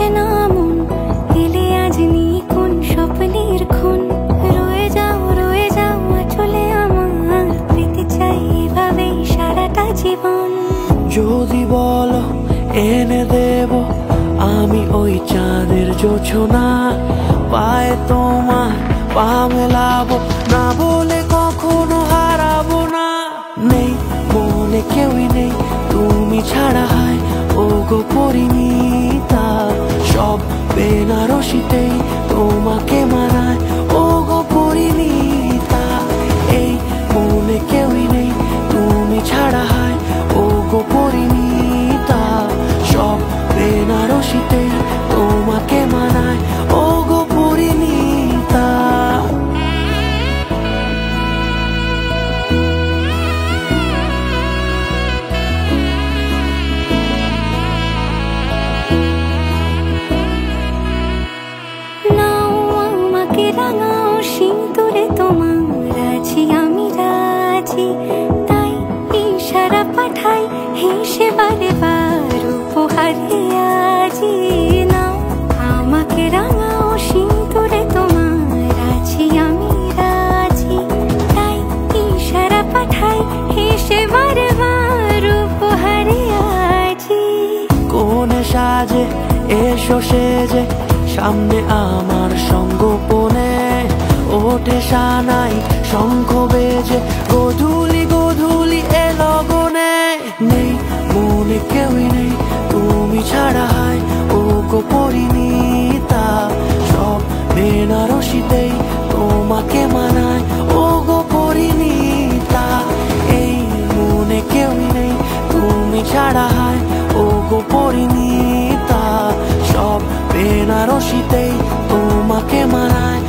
বসে না মন, এলে আজ নিয়ে কোন স্বপ্নের খুন। রয়ে যাও চলে আমার, পেতে চাই এভাবেই সারাটা জীবন। যদি বলো এনে দেব আমি ওই চাঁদের জোছনা, পায়ে তোমার পা মেলাবো, না বলে কখনো হারাবো না। নেই মনে কেউই নেই তুমি ছাড়া, হয় ও গো পরিণীতা। সব বেনারসিতেই তোমাকে মানায় ও গো পরিণীতা। এই মনে কেউই নেই তুমি ছাড়া, হয় ও গো পরিণীতা। সব বেনারসিতেই তোমাকে মানায় ও গো পরিণীতা। রাঙাও সিঁদুরে তোমার আছি আমি রাজি, তাই ইশারা পাঠাই হেসে বারে বার উপহারে আজি। নাও আমাকে রাঙাও সিঁদুরে তোমার আছি আমি রাজি, তাই ইশারা পাঠাই হেসে বারে বার উপহারে আজি। কোনে সাজে এসো সেজে সামনে আমার সঙ্গোপনে, ওঠে সানাই শঙ্খ বেজে গোধূলি গোধূলি এ লগনে। নেই মনে কেউই নেই তুমি ছাড়া, হয় ও গো পরিণীতা। সব বেনারসিতেই তোমাকে মানায় ও গো পরিণীতা। এই মনে কেউই নেই তুমি ছাড়া, হয় ও গো পরিণীতা। সব বেনারসিতেই তোমাকে মানায়